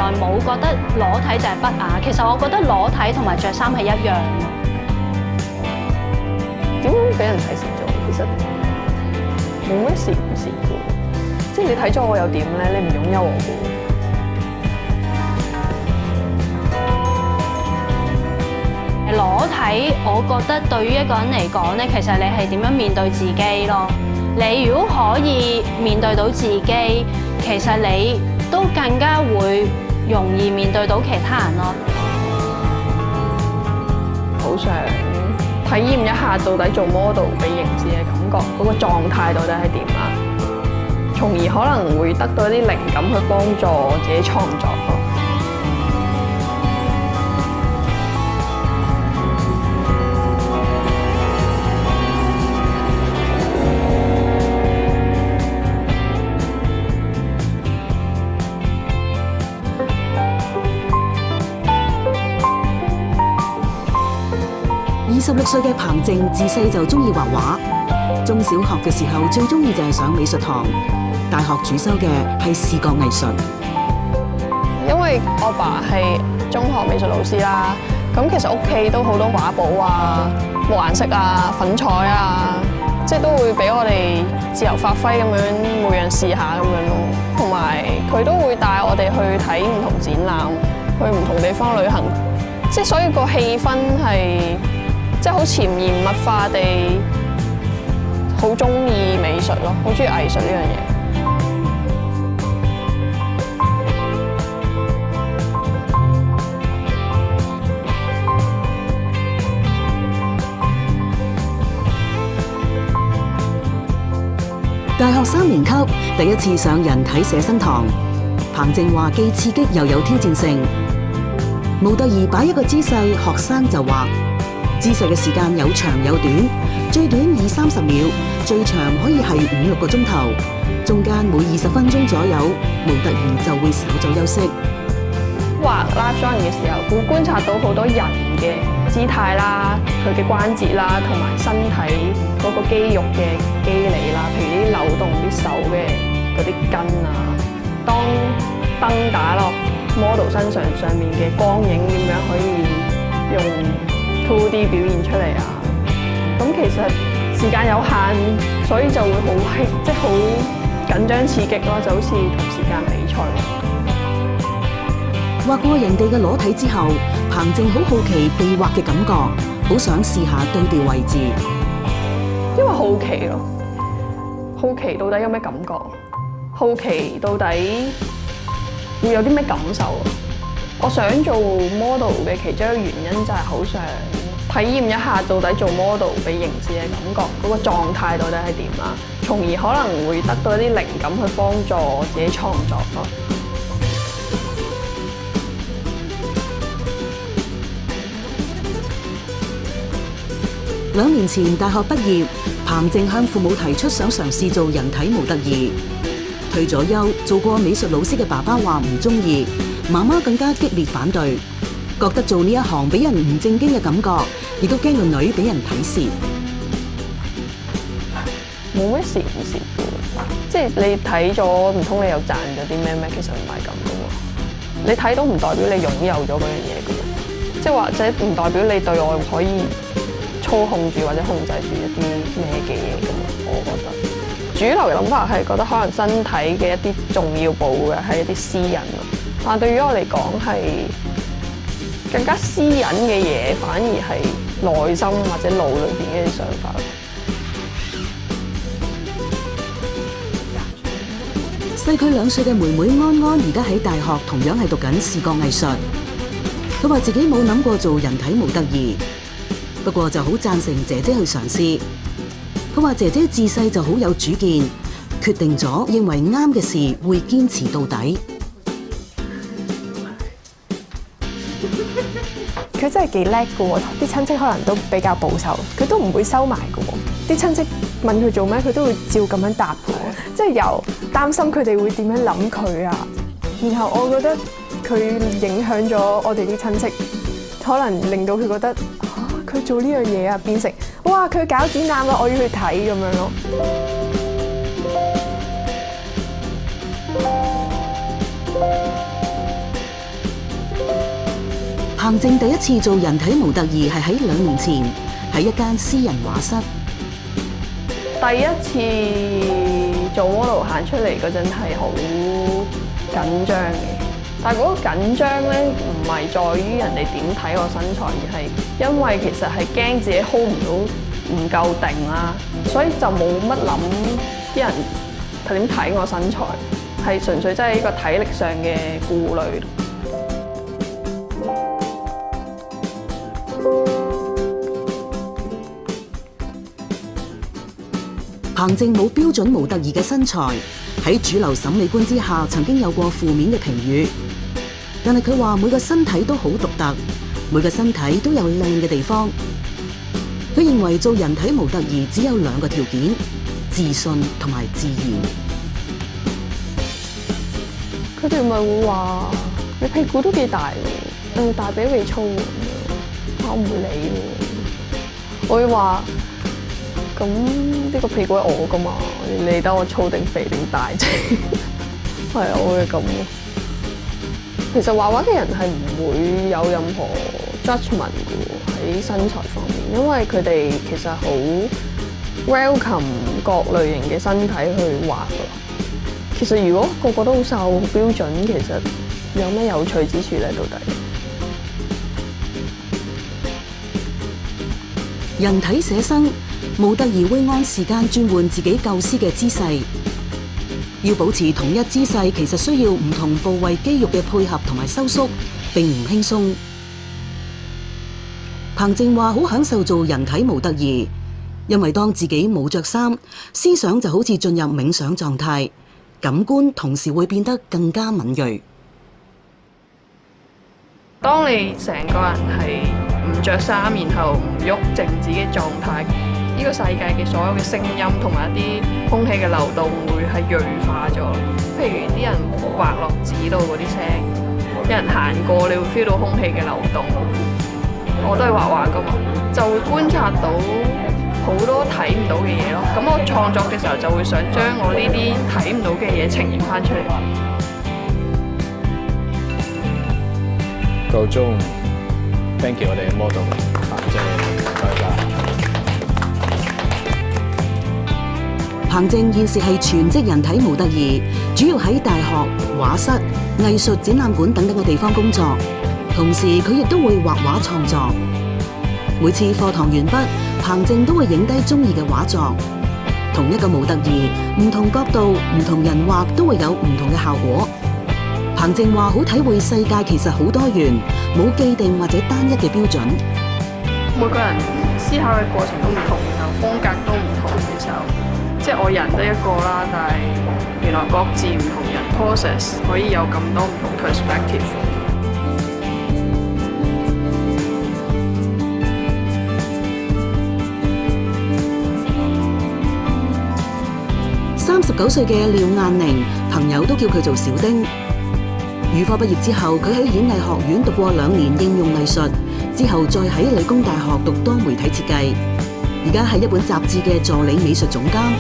來冇覺得裸體就係不雅，其實我覺得裸體同埋着衫係一樣嘅。點俾人睇蝕咗？其實冇咩蝕唔蝕嘅，即係你睇咗我又點咧？你唔擁有我嘅。裸體，我覺得對於一個人嚟講咧，其實你係點樣面對自己咯。你如果可以面對到自己，其實你都更加會容易面對到其他人咯。好想體驗一下到底做 model 俾凝視嘅感覺，嗰個狀態到底係點啊？從而可能會得到一啲靈感去幫助自己創作咯。26歲嘅彭靜自細就中意畫畫，中小學嘅時候最中意就係上美術堂，大學主修嘅係視覺藝術。因為我爸係中學美術老師啦，咁其實屋企都好多畫簿啊、木顏色啊、粉彩啊，即係都會俾我哋自由發揮咁樣，每樣試下咁樣咯。同埋佢都會帶我哋去睇唔同展覽，去唔同地方旅行，即係所以個氣氛係。即係好潛移默化地，好中意美術咯，好中意藝術呢樣嘢。大學3年級第一次上人體寫生堂，彭靜話既刺激又有挑戰性。模特兒擺一個姿勢，學生就畫。姿勢嘅時間有長有短，最短20-30秒，最長可以係5-6個鐘頭。中間每20分鐘左右，模特兒就會稍作休息。畫 live drawing 嘅時候，會觀察到好多人嘅姿態啦、佢嘅關節啦，同埋身體嗰個肌肉嘅肌理啦，譬如啲扭動啲手嘅嗰啲筋啊。當燈打落 model 身上面嘅光影點樣可以用2D 表現出嚟啊！咁其實時間有限，所以就會好即係好緊張刺激咯，就好似同時間比賽咯。畫過人哋嘅裸體之後，彭靜好好奇被畫嘅感覺，好想試下對調位置。因為好奇咯，好奇到底有咩感覺？好奇到底會有啲咩感受？我想做 model 嘅其中一個原因就係好想體驗一下到底做 model 俾凝視嘅感覺，嗰個狀態到底係點啊？從而可能會得到一啲靈感去幫助自己創作咯。2年前大學畢業，彭靜向父母提出想嘗試做人體模特兒。退咗休做過美術老師嘅爸爸話唔中意，媽媽更加激烈反對，覺得做呢一行俾人唔正經嘅感覺，亦都驚個女俾人睇蝕。冇咩蝕唔蝕嘅，即係你睇咗唔通你又賺咗啲咩？其實唔係咁嘅喎，你睇到唔代表你擁有咗嗰樣嘢嘅喎，即係或者唔代表你對我可以操控住或者控制住一啲咩嘅嘢嘅嘛。我覺得主流嘅諗法係覺得可能身體嘅一啲重要部位係一啲私隱咯，但係對於我嚟講係更加私隱嘅嘢，反而係內心或者腦裏邊嘅一啲想法。細佢2歲嘅妹妹安安而家喺大學同樣係讀緊視覺藝術。佢話自己冇諗過做人體模特兒，不過就好贊成姐姐去嘗試。佢話姐姐自細就好有主見，決定咗認為啱嘅事會堅持到底。佢真係幾叻㗎喎，啲親戚可能都比較保守，佢都唔會收埋㗎喎。啲親戚問佢做咩，佢都會照咁樣答㗎喎。即係由擔心佢哋會點樣諗佢啊，然後我覺得佢影響咗我哋啲親戚，可能令到佢覺得佢做呢樣嘢啊，變成哇佢搞展覽啦，我要去睇咁樣咯。彭靜第一次做人體模特兒係喺2年前，喺一間私人畫室。第一次做 model 行出嚟嗰陣係好緊張嘅，但係嗰個緊張咧唔係在於人哋點睇我身材，而係因為其實係驚自己 hold 唔到，唔夠定啦，所以就冇乜諗啲人點睇我身材，係純粹真係一個體力上嘅顧慮。彭靜冇標準模特兒嘅身材，喺主流審美觀之下，曾經有過負面嘅評語。但係佢話每個身體都好獨特，每個身體都有靚嘅地方。佢認為做人體模特兒只有2個條件：自信同埋自然。佢哋咪會話你屁股都幾大喎，大髀尾粗喎，我唔會理喎。我會話咁呢個屁股係我噶嘛，你理得我粗定肥定大啫？係啊，我會咁咯。其實畫畫嘅人係唔會有任何 judgment 嘅喎，喺身材方面，因為佢哋其實好 welcome 各類型嘅身體去畫㗎。其實如果個個都好瘦好標準，其實有咩有趣之處咧？到底人體寫生，模特兒會按時間轉換自己構思嘅姿勢。要保持統一姿勢，其實需要唔同部位肌肉嘅配合同埋收縮，並唔輕鬆。彭靜話好享受做人體模特兒，因為當自己冇着衫，思想就好似進入冥想狀態，感官同時會變得更加敏銳。當你成個人係唔着衫，然後唔喐靜止嘅狀態，呢個世界嘅所有嘅聲音同埋一啲空氣嘅流動會係鋭化咗。譬如啲人滑落紙度嗰啲聲，有人行過，你會 feel 到空氣嘅流動。我都係畫畫噶嘛，就會觀察到好多睇唔到嘅嘢咯。咁我創作嘅時候就會想將我呢啲睇唔到嘅嘢呈現翻出嚟。夠鐘 ，thank you 我哋嘅 model，彭靜，唔該晒。彭靜現時係全職人體模特兒，主要喺大學、畫室、藝術展覽館等等嘅地方工作。同時佢亦都會畫畫創作。每次課堂完畢，彭靜都會影低中意嘅畫作。同一個模特兒，唔同角度、唔同人畫都會有唔同嘅效果。彭靜話好體會世界其實好多元，冇既定或者單一嘅標準。每個人思考嘅過程都唔同，然後風格都唔同嘅時候，即係我人得一個啦，但係原來各自唔同人 process 可以有咁多唔同 perspective。39歲嘅廖雁寧，朋友都叫佢做小丁。預科畢業之後，佢喺演藝學院讀過2年應用藝術，之後再喺理工大學讀多媒體設計，而家係一本雜誌嘅助理美術總監。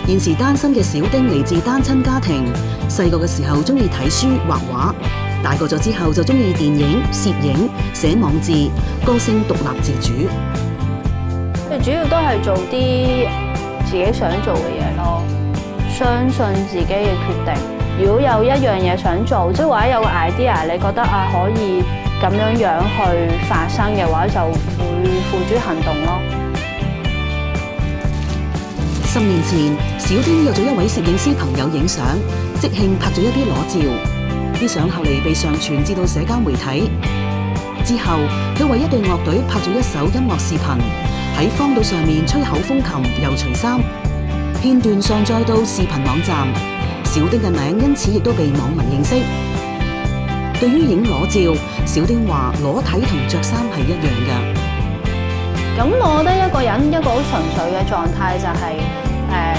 現時單身嘅小丁嚟自單親家庭，細個嘅時候中意睇書畫畫，大個咗之後就中意電影、攝影、寫網誌，個性獨立自主。你主要都係做啲自己想做嘅嘢咯，相信自己嘅決定。如果有一樣嘢想做，即係或者有個 idea，你覺得可以咁樣去發生嘅話，就會付諸行動咯。10年前，小丁約咗一位攝影師朋友影相，即興拍咗一啲裸照。啲相後嚟被上傳至到社交媒體。之後，佢為一隊樂隊拍咗一首音樂視頻，喺荒島上面吹口風琴又除衫，片段上載到視頻網站。小丁嘅名因此亦都被網民認識。對於影裸照，小丁話裸體同着衫係一樣嘅。咁我覺得一個人一個好純粹嘅狀態就係、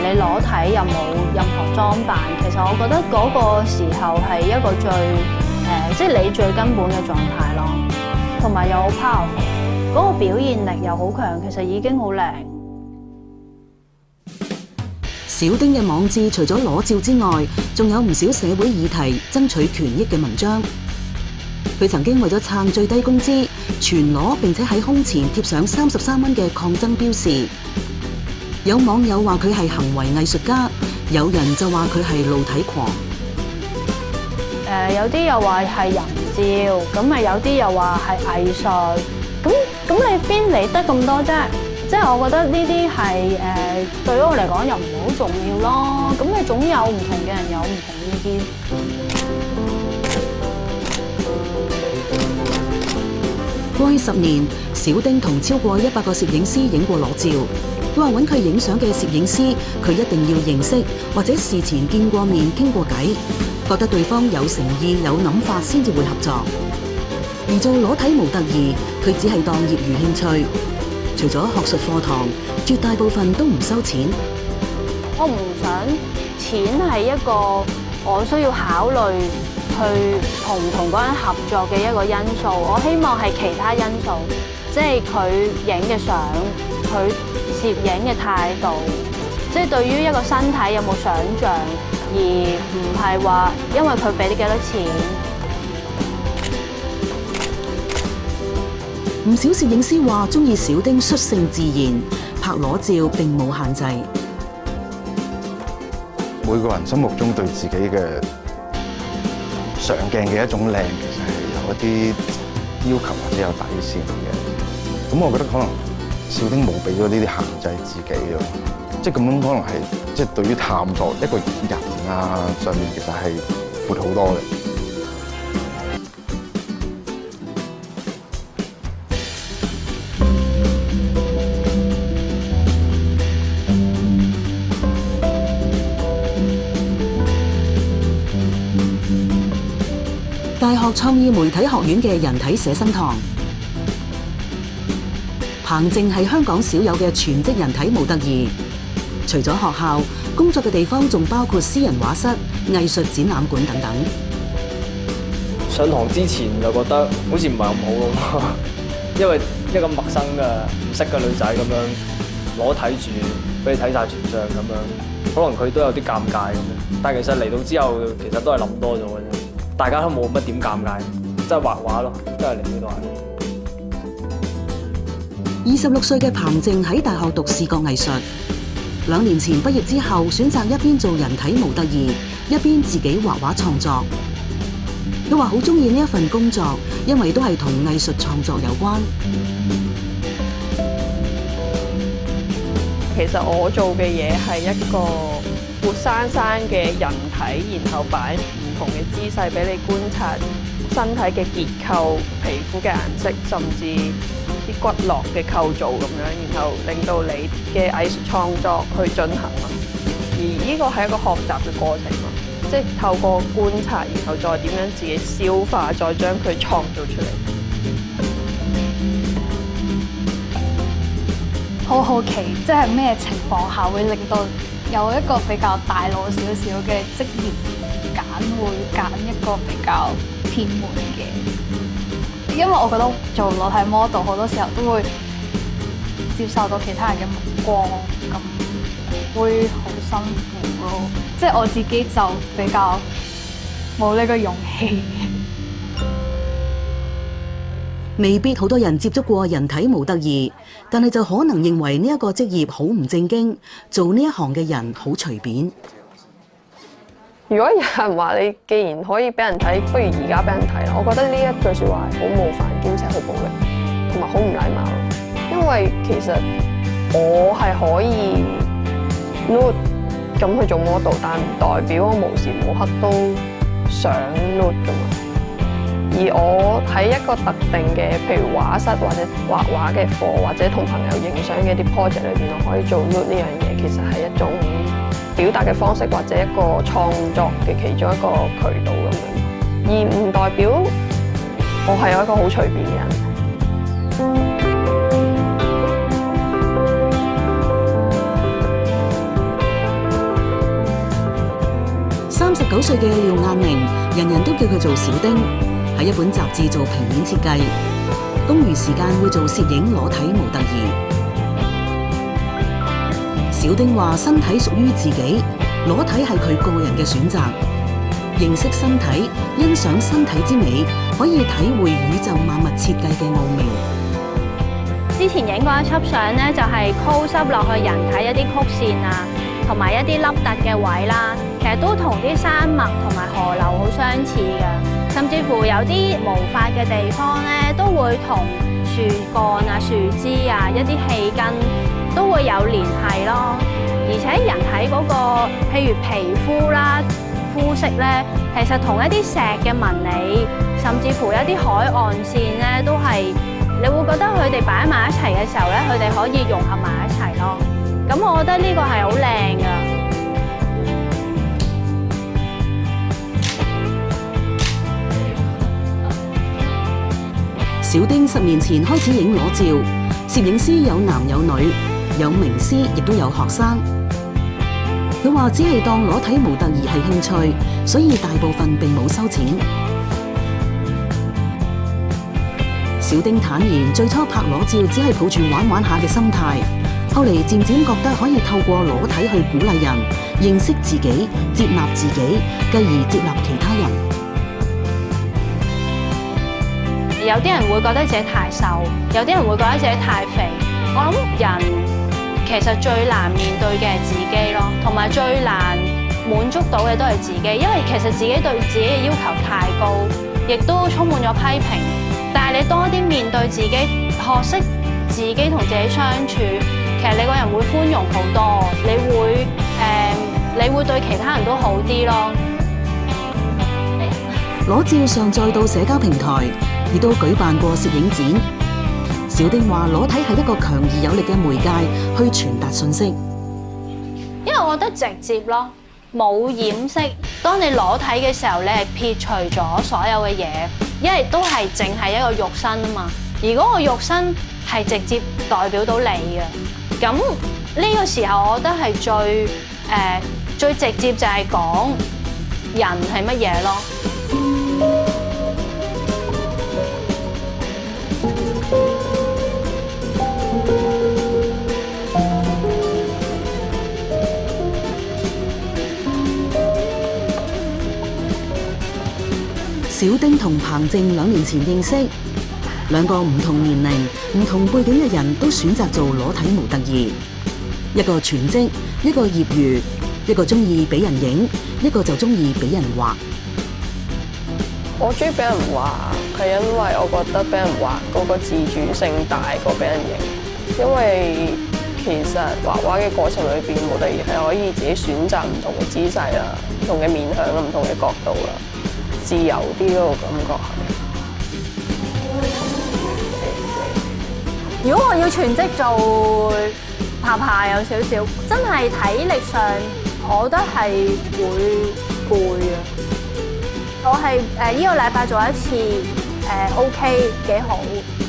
你裸體又冇任何裝扮，其實我覺得嗰個時候係一個最即係你最根本嘅狀態咯，同埋又好 powerful，嗰個表現力又好強，其實已經好靚。小丁嘅網誌除咗裸照之外，仲有唔少社會議題、爭取權益嘅文章。佢曾經為咗撐最低工資，全裸並且喺胸前貼上33蚊嘅抗爭標示。有網友話佢係行為藝術家，有人就話佢係露體狂。有啲又話係人照，咁咪有啲又話係藝術。咁你邊理得咁多啫？即係我覺得呢啲係對於我嚟講又唔係好重要咯。咁你總有唔同嘅人有唔同意見。過去10年，小丁同超過100個攝影師影過裸照。佢話揾佢影相嘅攝影師，佢一定要認識或者事前見過面傾過偈，覺得對方有誠意有諗法先至會合作。而做裸體模特兒，佢只係當業餘興趣，除咗學術課堂，絕大部分都唔收錢。我唔想錢係一個我需要考慮去同唔同嗰人合作嘅一個因素。我希望係其他因素，即係佢影嘅相，佢攝影嘅態度，即係對於一個身體有冇想像，而唔係話因為佢俾你幾多錢。唔少攝影師話中意小丁率性自然，拍裸照並冇限制。每個人心目中對自己嘅上鏡嘅一種靚，其實係有一啲要求或者有底線嘅。咁我覺得可能小丁冇俾咗呢啲限制自己咯，即係咁樣可能係即係對於探索一個人啊上面其實係闊好多嘅。大學創意媒體學院嘅人體寫生堂，彭靜係香港少有嘅全職人體模特兒。除咗學校，工作嘅地方仲包括私人畫室、藝術展覽館等等。上堂之前就覺得好似唔係咁好咯，因為一個陌生嘅唔識嘅女仔咁樣裸體住，俾你睇晒全相咁樣，可能佢都有啲尷尬咁樣。但係其實嚟到之後，其實都係諗多咗嘅啫。大家都冇乜點尷尬，即係畫畫咯，都係嚟呢度係。26歲嘅彭靜喺大學讀視覺藝術，2年前畢業之後選擇一邊做人體模特兒，一邊自己畫畫創作。佢話好中意呢一份工作，因為都係同藝術創作有關。其實我做嘅嘢係一個活生生嘅人體，然後擺唔同嘅姿勢俾你觀察身體嘅結構、皮膚嘅顏色，甚至啲骨骼嘅構造咁樣，然後令到你嘅藝術創作去進行啦。而呢個係一個學習嘅過程咯，即係透過觀察，然後再點樣自己消化，再將佢創造出嚟。好好奇，即係咩情況下會令到有一個比較大腦少少嘅職業會揀一個比較偏門嘅？因為我覺得做裸體 model 好多時候都會接受到其他人嘅目光，咁會好辛苦咯。即係我自己就比較冇呢個勇氣。未必好多人接觸過人體模特兒，但係就可能認為呢一個職業好唔正經，做呢一行嘅人好隨便。如果有人話你既然可以俾人睇，不如而家俾人睇啦，我覺得呢一句説話係好冒犯，兼且好暴力，同埋好唔禮貌。因為其實我係可以 nude 咁去做 model， 但唔代表我無時無刻都想 nude 噶嘛。而我喺一個特定嘅，譬如畫室或者畫畫嘅課，或者同朋友影相嘅啲 project 裏邊，我可以做 nude 呢樣嘢，其實係一種表達嘅方式，或者一個創作嘅其中一個渠道咁樣，而唔代表我係有一個好隨便嘅人。39歲嘅廖亞寧，人人都叫佢做小丁，喺一本雜誌做平面設計，公餘時間會做攝影裸體模特兒。小丁話：身體屬於自己，裸體係佢個人嘅選擇。認識身體，欣賞身體之美，可以體會宇宙萬物設計嘅奧妙。之前影過一輯相咧，就係 close up 落去人體一啲曲線啊，同埋一啲凹凸嘅位啦，其實都同啲山脈同埋河流好相似嘅，甚至乎有啲毛髮嘅地方咧，都會同樹幹啊、樹枝啊、一啲氣根都會有聯繫咯。而且人體嗰個譬如皮膚啦、膚色咧，其實同一啲石嘅紋理，甚至乎一啲海岸線咧，都係你會覺得佢哋擺埋一齊嘅時候咧，佢哋可以融合埋一齊咯。咁我覺得呢個係好靚㗎。小丁10年前開始影裸照，攝影師有男有女，有名師亦都有學生。佢話只係當裸體模特兒係興趣，所以大部分並冇收錢。小丁坦言，最初拍裸照只係抱住玩玩下嘅心態，後嚟漸漸覺得可以透過裸體去鼓勵人認識自己、接納自己，繼而接納其他人。有啲人會覺得自己太瘦，有啲人會覺得自己太肥。我諗人其實最難面對嘅係自己咯，同埋最難滿足到嘅都係自己，因為其實自己對自己嘅要求太高，亦都充滿咗批評。但係你多啲面對自己，學識自己同自己相處，其實你個人會寬容好多，你會對其他人都好啲咯。裸照上載到社交平台，亦都舉辦過攝影展。小丁話：裸體係一個強而有力嘅媒介，去傳達信息。因為我覺得直接咯，冇掩飾。當你裸體嘅時候，你係撇除咗所有嘅嘢，因為都係淨係一個肉身啊嘛。而嗰個肉身係直接代表到你嘅。咁呢個時候，我覺得係最直接就係講人係乜嘢咯。小丁同彭靜2年前認識，兩個唔同年齡、唔同背景嘅人都選擇做裸體模特兒，一個全職，一個業餘，一個中意俾人影，一個就中意俾人畫。我中意俾人畫係因為我覺得俾人畫嗰個自主性大過俾人影，因為其實畫畫嘅過程裏邊，模特兒係可以自己選擇唔同嘅姿勢啦、唔同嘅面向啦、唔同嘅角度啦。自由啲嗰個感覺係。如果我要全職做爬有少少，真係體力上，我覺得係會攰啊。我係呢個禮拜做一次，OK 幾好。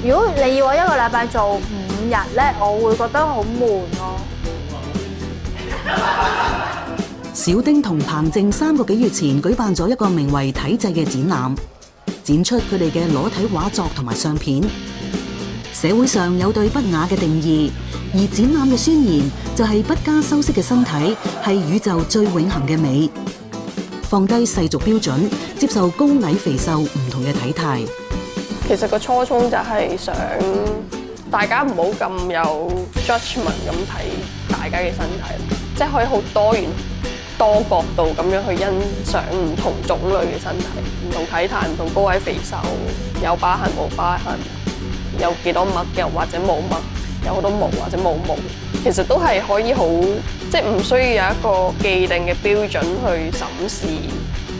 如果你要我一個禮拜做5日咧，我會覺得好悶咯。小丁同彭靜3個幾月前舉辦咗一個名為體制嘅展覽，展出佢哋嘅裸體畫作同埋相片。社會上有對不雅嘅定義，而展覽嘅宣言就係不加修飾嘅身體係宇宙最永恆嘅美，放低世俗標準，接受高矮肥瘦唔同嘅體態。其實個初衷就係想大家唔好咁有 judgment 咁睇大家嘅身體，即係可以好多元多角度咁樣去欣賞唔同種類嘅身體，唔同體態，唔同高矮肥瘦，有疤痕冇疤痕，有幾多癦嘅或者冇癦，有好多毛或者冇毛，其實都係可以好，即係唔需要有一個既定嘅標準去審視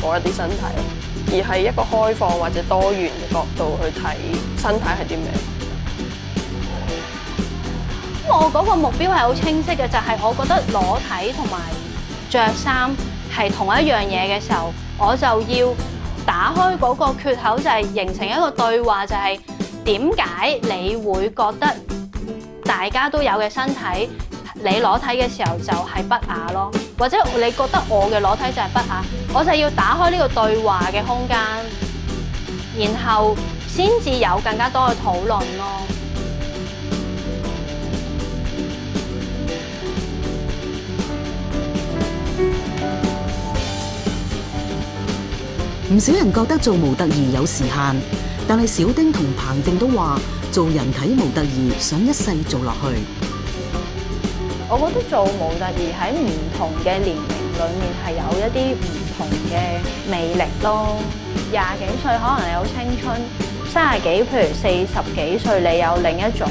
嗰一啲身體，而係一個開放或者多元嘅角度去睇身體係啲咩。我嗰個目標係好清晰嘅，就係我覺得裸體同埋着衫係同一樣嘢嘅時候，我就要打開嗰個缺口，就係形成一個對話，就係點解你會覺得大家都有嘅身體，你裸體嘅時候就係不雅咯，或者你覺得我嘅裸體就係不雅，我就要打開呢個對話嘅空間，然後先至有更加多嘅討論咯。唔少人覺得做模特兒有時限，但係小丁同彭靜都話做人體模特兒想一世做落去。我覺得做模特兒喺唔同嘅年齡裏面係有一啲唔同嘅魅力咯。20幾歲可能你有青春，30幾譬如40幾歲你有另一種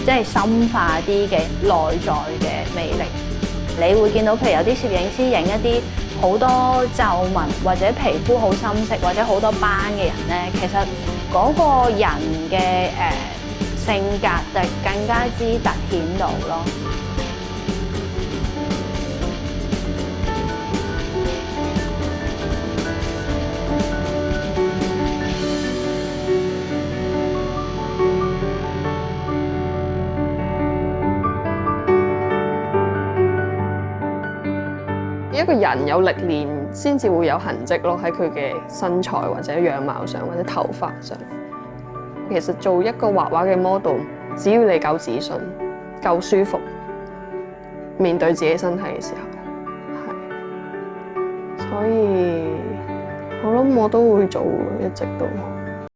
即係深化啲嘅內在嘅魅力。你會見到譬如有啲攝影師影一啲好多皺紋或者皮膚好深色或者好多斑嘅人咧，其實嗰個人嘅性格就更加之突顯到咯。一個人有歷練先至會有痕跡咯，喺佢嘅身材或者樣貌上或者頭髮上。其實做一個畫畫嘅 model， 只要你夠自信、夠舒服，面對自己身體嘅時候，係，所以我諗我都會做，一直都。